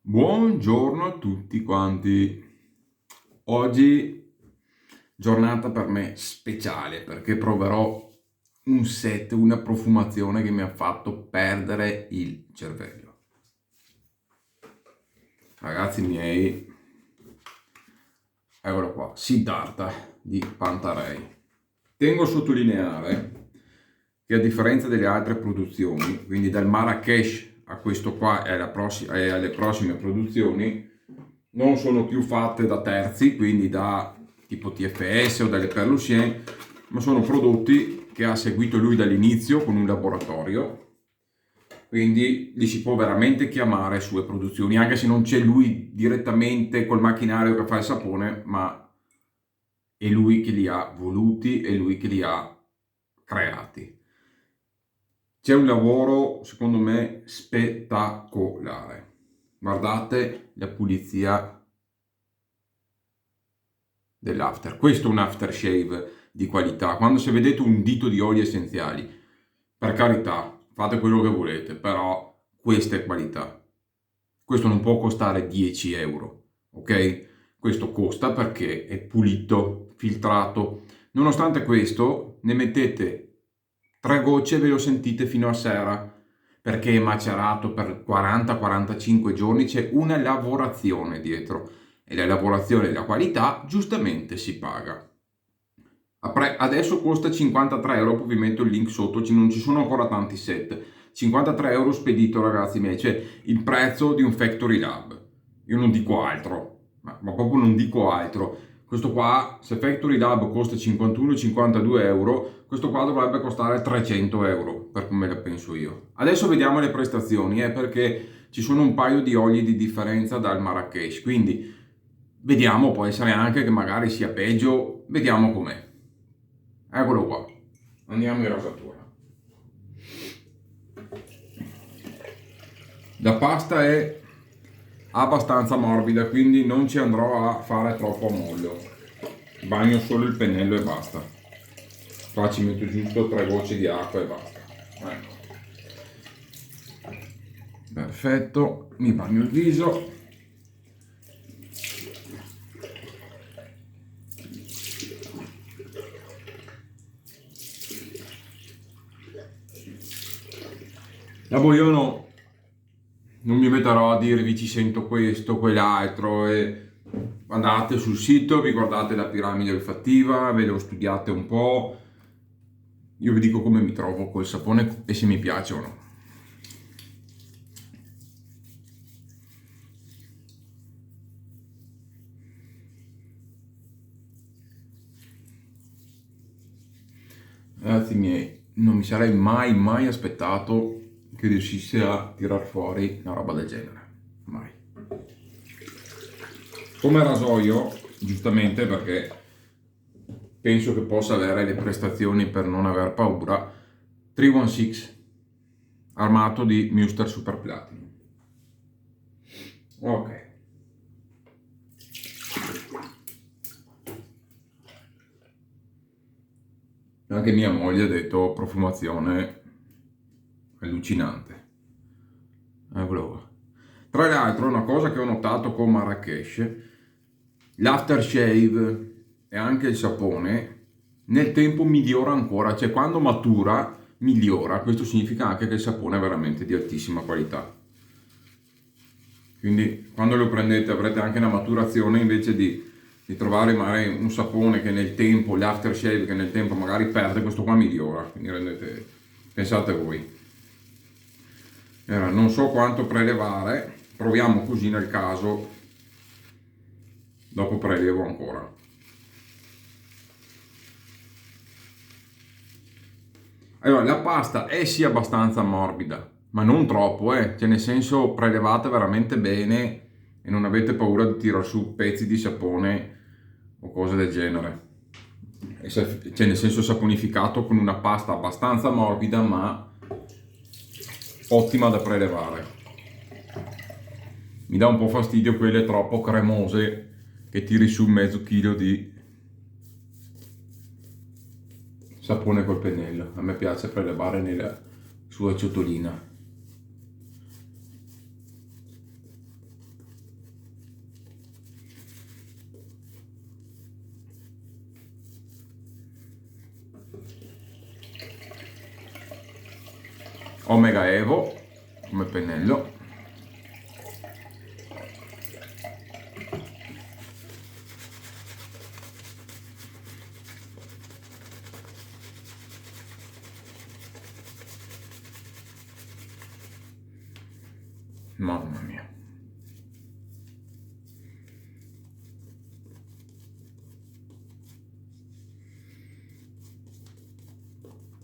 Buongiorno a tutti quanti. Oggi giornata per me speciale perché proverò un set, una profumazione che mi ha fatto perdere il cervello. Ragazzi miei, eccolo qua, Siddhartha di Pantarei. Tengo a sottolineare che a differenza delle altre produzioni, quindi dal Marrakesh a questo qua e alle prossime produzioni, non sono più fatte da terzi, quindi da tipo TFS o dalle Perlucien, ma sono prodotti che ha seguito lui dall'inizio con un laboratorio, quindi li si può veramente chiamare sue produzioni, anche se non c'è lui direttamente col macchinario che fa il sapone, ma è lui che li ha voluti, è lui che li ha creati. C'è un lavoro, secondo me, spettacolare. Guardate la pulizia dell'after. Questo è un aftershave di qualità. Quando se vedete un dito di oli essenziali, per carità, fate quello che volete, però questa è qualità. Questo non può costare 10 euro, ok? Questo costa perché è pulito, filtrato. Nonostante questo, ne mettete 3 gocce e ve lo sentite fino a sera, perché è macerato per 40-45 giorni, c'è una lavorazione dietro e la lavorazione e la qualità giustamente si paga. Adesso costa 53 euro, poi vi metto il link sotto, non ci sono ancora tanti set. 53 euro spedito, ragazzi miei, cioè il prezzo di un Factory Lab. Io non dico altro, ma proprio non dico altro. Questo qua, se Factory Lab costa 51-52 euro, questo qua dovrebbe costare 300 euro, per come la penso io. Adesso vediamo le prestazioni, perché ci sono un paio di oli di differenza dal Marrakesh, quindi vediamo, può essere anche che magari sia peggio, vediamo com'è. Eccolo qua, andiamo in rasatura. La pasta è abbastanza morbida, quindi non ci andrò a fare troppo ammollo. Bagno solo il pennello e basta. Qua ci metto giusto 3 gocce di acqua e basta. Ecco. Perfetto, mi bagno il viso. La Boiono non mi metterò a dirvi ci sento questo, quell'altro e andate sul sito, vi guardate la piramide olfattiva, ve lo studiate un po'. Io vi dico come mi trovo col sapone e se mi piace o no. Ragazzi miei, non mi sarei mai aspettato che riuscisse a tirar fuori una roba del genere. Mai. Come rasoio, giustamente perché penso che possa avere le prestazioni per non aver paura, 316 armato di Muster Super Platinum. Ok. Anche mia moglie ha detto profumazione allucinante. Eccolo qua. Tra l'altro, una cosa che ho notato con Marrakesh, l'aftershave e anche il sapone nel tempo migliora ancora, cioè quando matura migliora, questo significa anche che il sapone è veramente di altissima qualità. Quindi quando lo prendete avrete anche una maturazione invece di trovare magari un sapone che nel tempo, l'aftershave che nel tempo magari perde, questo qua migliora, quindi pensate voi. Non so quanto prelevare, proviamo così nel caso, dopo prelevo ancora. Allora, la pasta è sì abbastanza morbida, ma non troppo, cioè nel senso prelevate veramente bene e non avete paura di tirare su pezzi di sapone o cose del genere. Cioè nel senso saponificato con una pasta abbastanza morbida ma ottima da prelevare. Mi dà un po' fastidio quelle troppo cremose che tiri su mezzo chilo di sapone col pennello. A me piace prelevare nella sua ciotolina. Omega Evo come pennello. Mamma mia.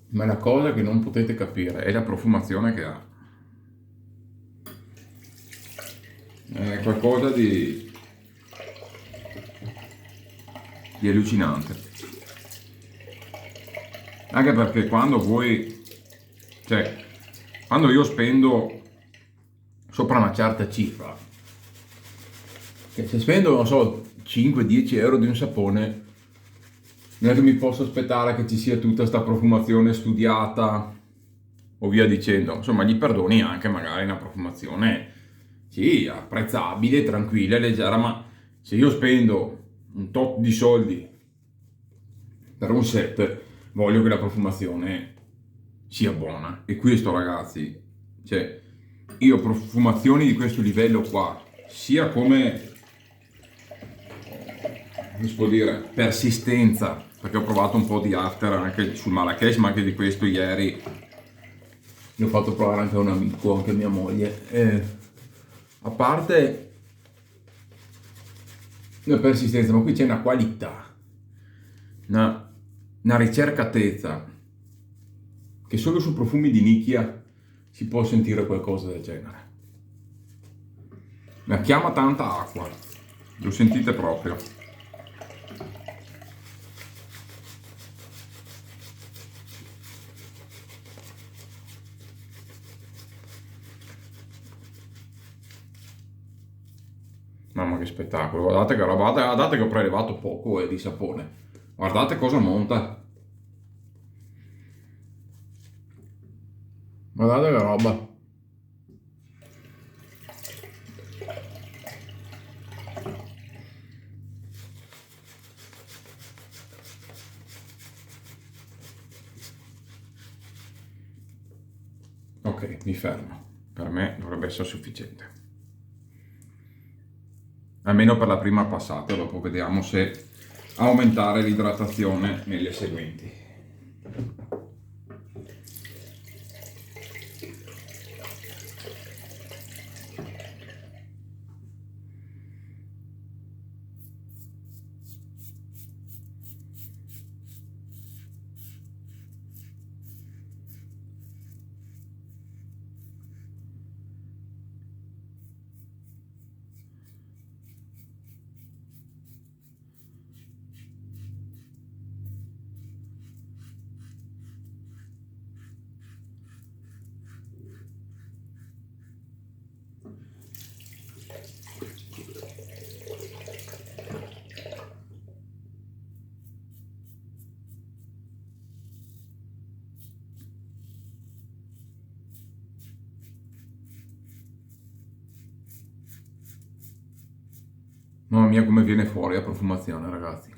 Ma la cosa che non potete capire è la profumazione che ha. È qualcosa di allucinante. Anche perché quando voi, cioè, quando io spendo sopra una certa cifra, che se spendo, non so, 5-10 euro di un sapone, non è che mi posso aspettare che ci sia tutta questa profumazione studiata o via dicendo. Insomma, gli perdoni anche magari una profumazione, sì, apprezzabile, tranquilla, leggera, ma se io spendo un tot di soldi per un set, voglio che la profumazione sia buona. E questo, ragazzi, cioè, io profumazioni di questo livello qua, sia come, come si può dire, persistenza, perché ho provato un po' di after anche sul Marrakesh, ma anche di questo ieri ne ho fatto provare anche a un amico, anche a mia moglie. A parte la persistenza, ma qui c'è una qualità, una ricercatezza, che solo su profumi di nicchia si può sentire qualcosa del genere. Ma chiama tanta acqua, lo sentite proprio. Mamma che spettacolo, guardate che roba, guardate che ho prelevato poco di sapone. Guardate cosa monta. Guardate che roba. Ok, mi fermo. Per me dovrebbe essere sufficiente. Almeno per la prima passata, dopo vediamo se aumentare l'idratazione nelle seguenti. Mamma mia come viene fuori la profumazione, ragazzi.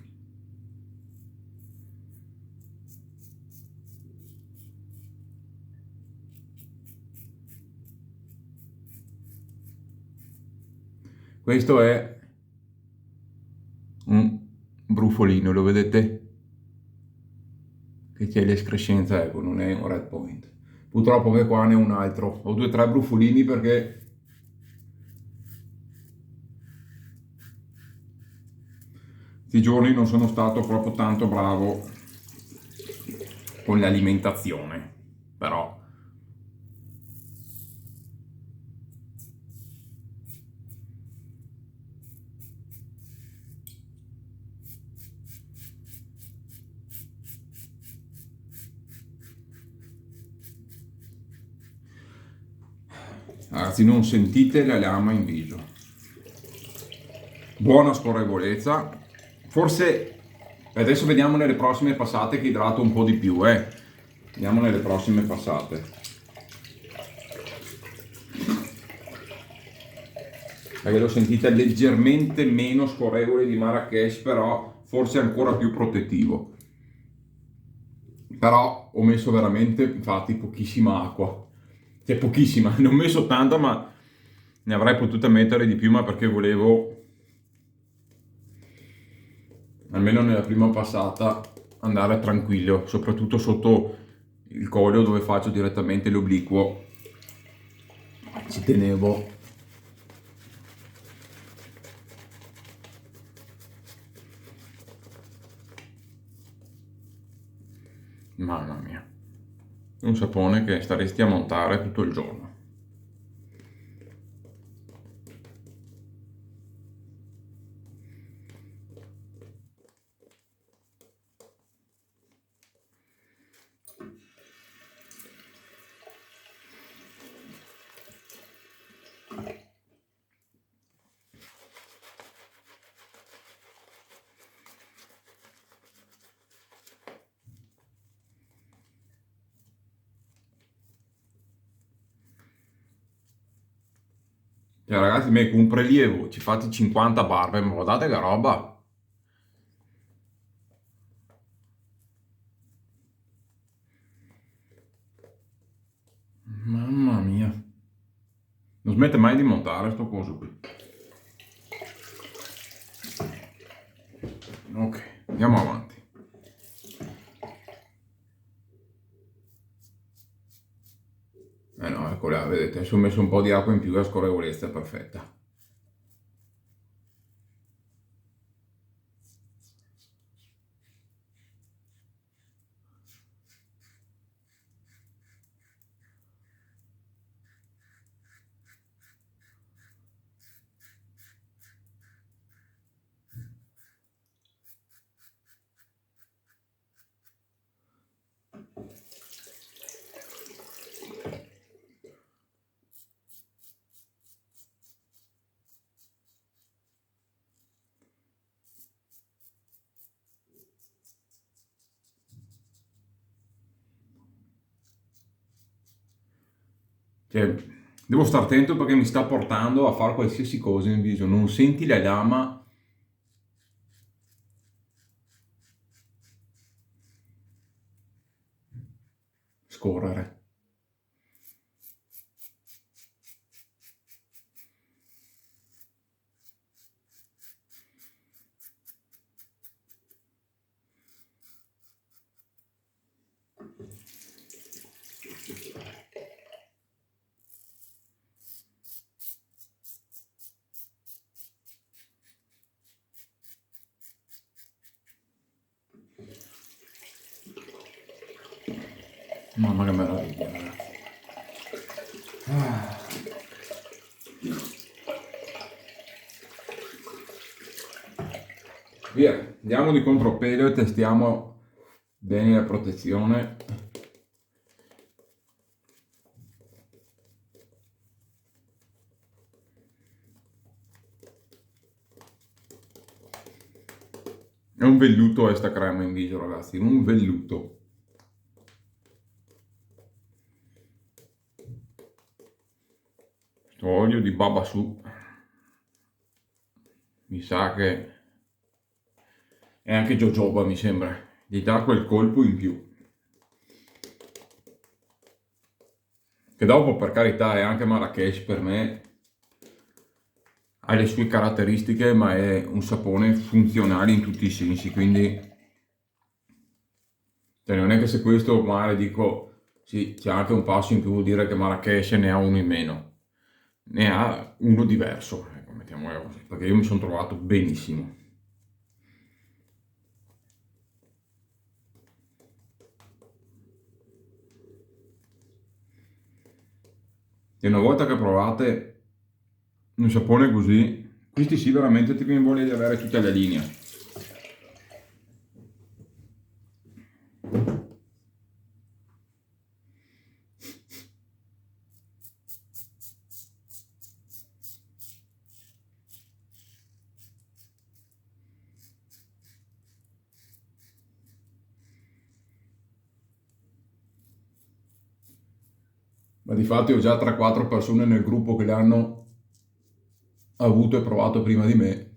Questo è un brufolino, lo vedete? Che c'è l'escrescenza, ecco, non è un red point. Purtroppo che qua ne ho un altro. Ho 2 o 3 brufolini perché questi giorni non sono stato proprio tanto bravo con l'alimentazione, però ragazzi non sentite la lama in viso. Buona scorrevolezza. Forse adesso vediamo nelle prossime passate che idrato un po' di più, Vediamo nelle prossime passate. Perché lo sentite leggermente meno scorrevole di Marrakesh, però forse ancora più protettivo. Però ho messo veramente, infatti, pochissima acqua. C'è pochissima, ne ho messo tanta, ma ne avrei potuta mettere di più, ma perché volevo, almeno nella prima passata, andare tranquillo, soprattutto sotto il collo dove faccio direttamente l'obliquo. Ci tenevo. Mamma mia, un sapone che staresti a montare tutto il giorno. Cioè, ragazzi, me con un prelievo ci fate 50 barbe, ma guardate che roba! Mamma mia, non smette mai di montare sto coso qui. Ok, andiamo avanti. Eh no, ecco là, vedete, adesso ho messo un po' di acqua in più, la scorrevolezza è perfetta. Cioè, devo stare attento perché mi sta portando a fare qualsiasi cosa in viso. Non senti la lama scorrere. Mamma che meraviglia, ragazzi. Ah. Via, andiamo di contropedo e testiamo bene la protezione. È un velluto sta crema in viso, ragazzi, un velluto. Sto olio di baba su mi sa che è anche jojoba, mi sembra, gli dà quel colpo in più. Che dopo, per carità, è anche Marrakesh per me, ha le sue caratteristiche, ma è un sapone funzionale in tutti i sensi, quindi cioè, non è che se questo male dico sì, c'è anche un passo in più, vuol dire che Marrakesh ne ha uno in meno, ne ha uno diverso, ecco, mettiamola così, perché io mi sono trovato benissimo. E una volta che provate un sapone così, questi sì veramente ti viene voglia di avere tutta la linea. Ma difatti ho già 3-4 persone nel gruppo che l'hanno avuto e provato prima di me.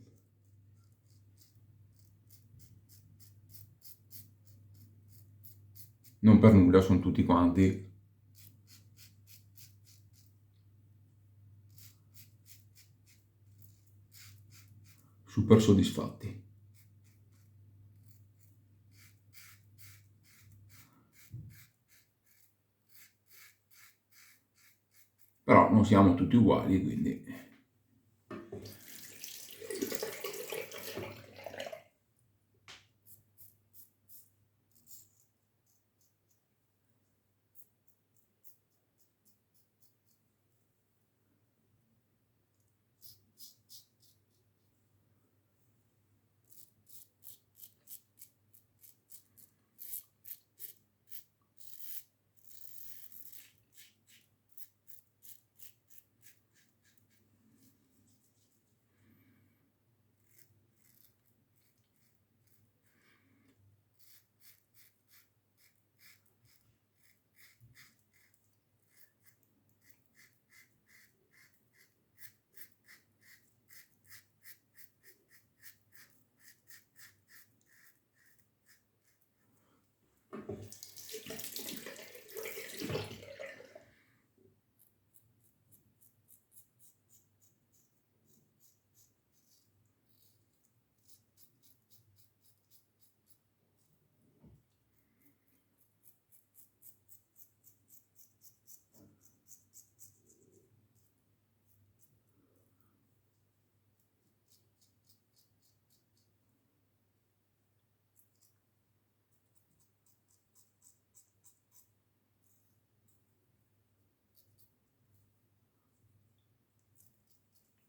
Non per nulla, sono tutti quanti super soddisfatti. Però non siamo tutti uguali, quindi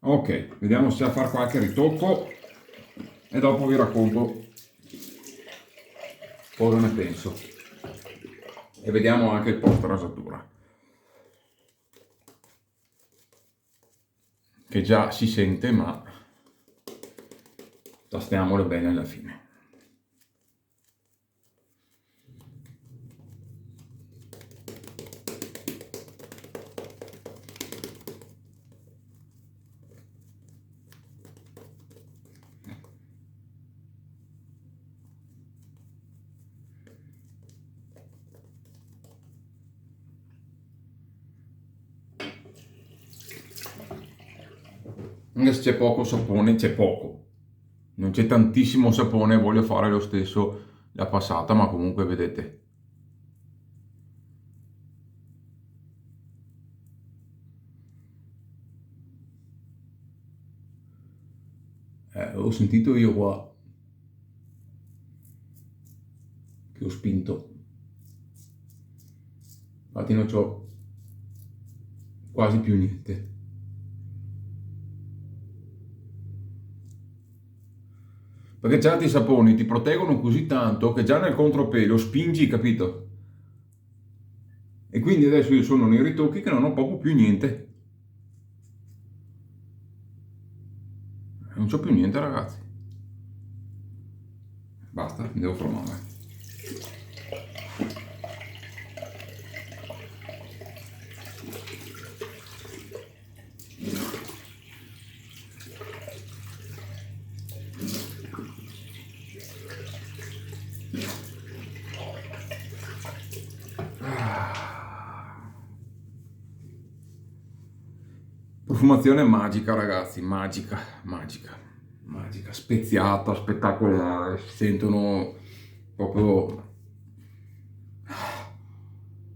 ok, vediamo se a fare qualche ritocco e dopo vi racconto cosa ne penso e vediamo anche il post rasatura, che già si sente, ma tastiamolo bene alla fine. Anche se c'è poco sapone, c'è poco, non c'è tantissimo sapone, voglio fare lo stesso la passata, ma comunque vedete. Ho sentito io qua che ho spinto, infatti non c'ho quasi più niente. Perché certi saponi ti proteggono così tanto che già nel contropelo spingi, capito? E quindi adesso io sono nei ritocchi che non ho proprio più niente. Non c'ho più niente, ragazzi. Basta, mi devo fermare. Profumazione magica, ragazzi, magica, magica, magica, speziata, spettacolare, si sentono proprio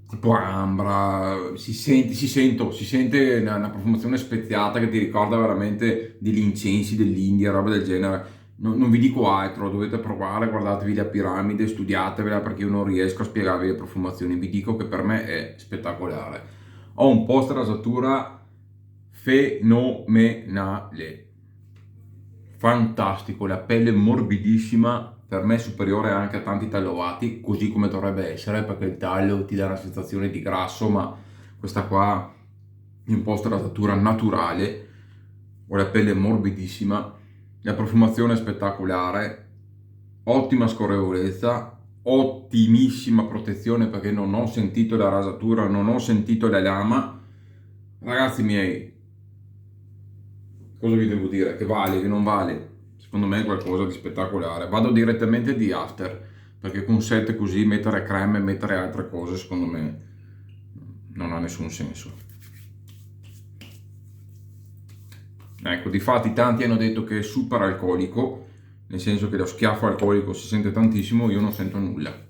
tipo ambra, si sente una profumazione speziata che ti ricorda veramente degli incensi dell'India, roba del genere. Non vi dico altro, dovete provare, guardatevi la piramide, studiatevela perché io non riesco a spiegarvi le profumazioni, vi dico che per me è spettacolare. Ho un post rasatura fenomenale, fantastico, la pelle morbidissima, per me superiore anche a tanti tagliati, così come dovrebbe essere, perché il taglio ti dà una sensazione di grasso, ma questa qua è un post rasatura naturale, ho la pelle morbidissima, la profumazione è spettacolare, ottima scorrevolezza, ottimissima protezione perché non ho sentito la rasatura, non ho sentito la lama. Ragazzi miei, cosa vi devo dire? Che vale, che non vale? Secondo me è qualcosa di spettacolare. Vado direttamente di after, perché con set così mettere creme e mettere altre cose secondo me non ha nessun senso. Ecco, difatti tanti hanno detto che è super alcolico, nel senso che lo schiaffo alcolico si sente tantissimo, io non sento nulla.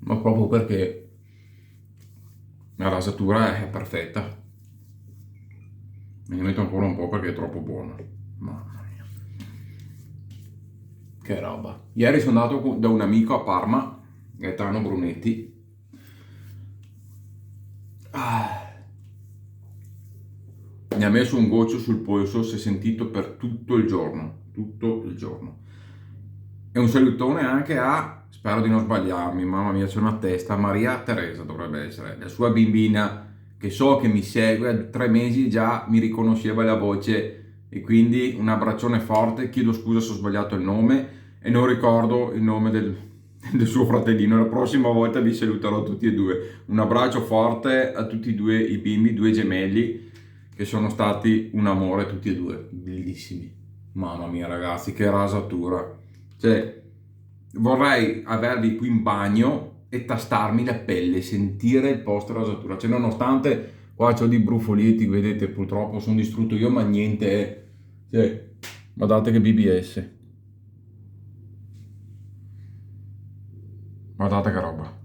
Ma proprio perché la rasatura è perfetta. Me ne metto ancora un po' perché è troppo buono. Mamma mia. Che roba. Ieri sono andato da un amico a Parma, Gaetano Brunetti. Mi ha messo un goccio sul polso, si è sentito per tutto il giorno. Tutto il giorno. E un salutone anche a, spero di non sbagliarmi, mamma mia c'è una testa, Maria Teresa dovrebbe essere, la sua bambina che so che mi segue, a 3 mesi già mi riconosceva la voce e quindi un abbraccione forte, chiedo scusa se ho sbagliato il nome e non ricordo il nome del suo fratellino, la prossima volta vi saluterò tutti e due. Un abbraccio forte a tutti e due i bimbi, due gemelli che sono stati un amore tutti e due, bellissimi. Mamma mia ragazzi, che rasatura. Cioè, vorrei averli qui in bagno e tastarmi la pelle, sentire il post rasatura. Cioè, nonostante qua c'ho dei brufolietti, vedete, purtroppo sono distrutto io, ma niente è. Cioè, guardate che BBS. Guardate che roba.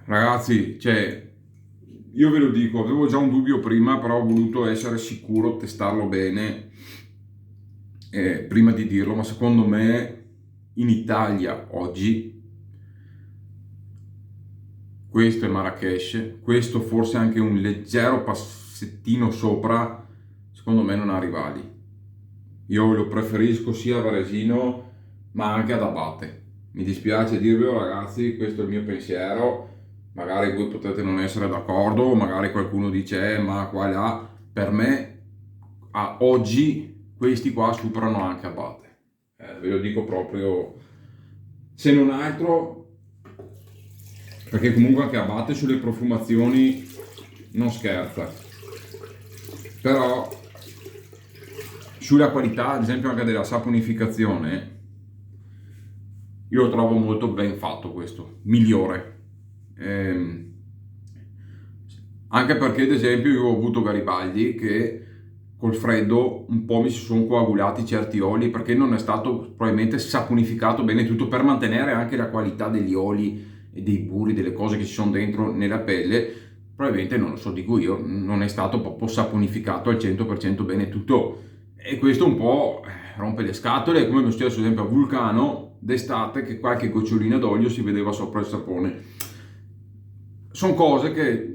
Ragazzi, cioè, io ve lo dico, avevo già un dubbio prima, però ho voluto essere sicuro, testarlo bene prima di dirlo, ma secondo me in Italia oggi questo è Marrakesh, questo forse anche un leggero passettino sopra, secondo me non ha rivali. Io lo preferisco sia a Varesino ma anche ad Abate. Mi dispiace dirvelo ragazzi, questo è il mio pensiero, magari voi potete non essere d'accordo, magari qualcuno dice ma qua e là, per me a oggi questi qua superano anche Abate. Ve lo dico proprio, se non altro perché comunque anche Abate sulle profumazioni non scherza, però sulla qualità ad esempio anche della saponificazione io lo trovo molto ben fatto questo, migliore. Anche perché ad esempio io ho avuto Garibaldi che col freddo un po' mi si sono coagulati certi oli perché non è stato probabilmente saponificato bene tutto per mantenere anche la qualità degli oli e dei burri, delle cose che ci sono dentro nella pelle. Probabilmente, non lo so, dico io, non è stato proprio saponificato al 100% bene tutto e questo un po' rompe le scatole, come mi è successo ad esempio a Vulcano d'estate che qualche gocciolina d'olio si vedeva sopra il sapone. Sono cose che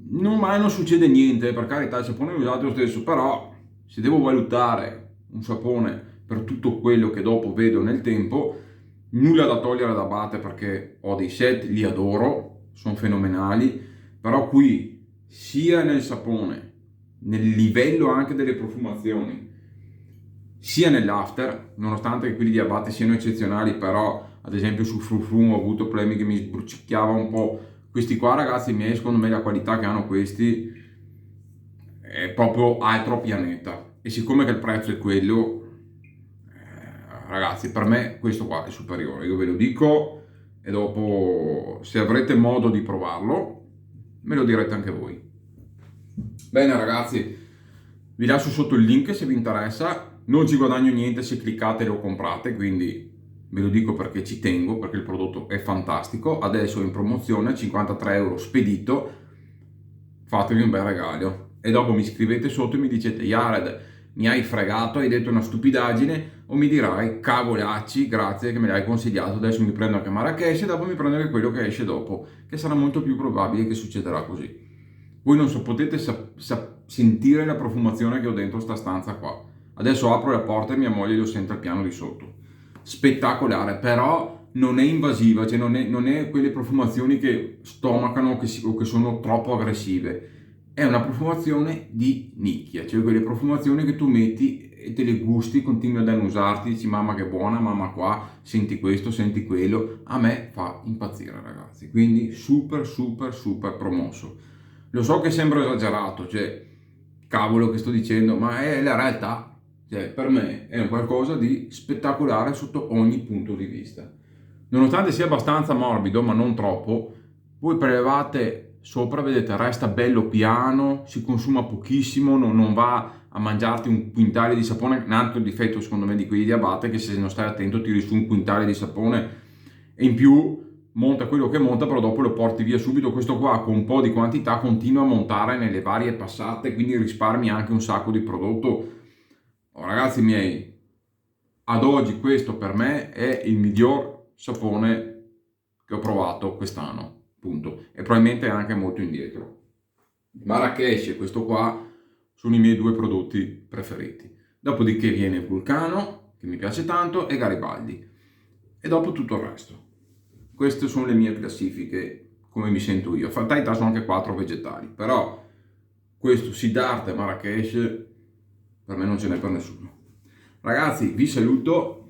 non mai non succede niente, per carità il sapone è usato lo stesso, però se devo valutare un sapone per tutto quello che dopo vedo nel tempo, nulla da togliere da Abate perché ho dei set, li adoro, sono fenomenali, però qui sia nel sapone, nel livello anche delle profumazioni, sia nell'after, nonostante quelli di Abate siano eccezionali, però ad esempio su Frufrum ho avuto problemi che mi sbrucicchiava un po'. Questi qua ragazzi miei, secondo me la qualità che hanno questi è proprio altro pianeta. E siccome che il prezzo è quello, ragazzi, per me questo qua è superiore. Io ve lo dico e dopo se avrete modo di provarlo, me lo direte anche voi. Bene ragazzi, vi lascio sotto il link se vi interessa. Non ci guadagno niente se cliccate e lo comprate, quindi ve lo dico perché ci tengo, perché il prodotto è fantastico. Adesso è in promozione, 53 euro spedito, fatevi un bel regalo. E dopo mi scrivete sotto e mi dicete Jared, mi hai fregato, hai detto una stupidaggine, o mi dirai cavolacci, grazie che me l'hai consigliato, adesso mi prendo anche Marrakesh e dopo mi prendo anche quello che esce dopo, che sarà molto più probabile che succederà così. Voi non so, potete sentire la profumazione che ho dentro sta stanza qua. Adesso apro la porta e mia moglie lo sente al piano di sotto. Spettacolare, però non è invasiva, cioè non è quelle profumazioni che stomacano o che sono troppo aggressive. È una profumazione di nicchia, cioè quelle profumazioni che tu metti e te le gusti, continui ad annusarti, dici mamma che buona, mamma qua, senti questo, senti quello. A me fa impazzire ragazzi, quindi super super super promosso. Lo so che sembra esagerato, cioè, cavolo che sto dicendo, ma è la realtà. Cioè, per me è un qualcosa di spettacolare sotto ogni punto di vista. Nonostante sia abbastanza morbido, ma non troppo, voi prelevate sopra, vedete, resta bello piano, si consuma pochissimo, non va a mangiarti un quintale di sapone. Un altro difetto secondo me di quelli di Abate è che se non stai attento tiri su un quintale di sapone e in più monta quello che monta, però dopo lo porti via subito. Questo qua con un po' di quantità continua a montare nelle varie passate, quindi risparmi anche un sacco di prodotto. Oh, ragazzi miei, ad oggi questo per me è il miglior sapone che ho provato quest'anno, punto. E probabilmente anche molto indietro. Marrakesh e questo qua sono i miei due prodotti preferiti. Dopodiché viene Vulcano, che mi piace tanto, e Garibaldi. E dopo tutto il resto. Queste sono le mie classifiche, come mi sento io. Fatalità sono anche 4 vegetali, però questo Siddhartha e Marrakesh per me non ce n'è per nessuno. Ragazzi, vi saluto.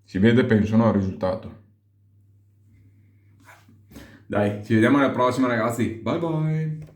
Si vede, penso, no, il risultato. Dai, ci vediamo alla prossima, ragazzi. Bye bye.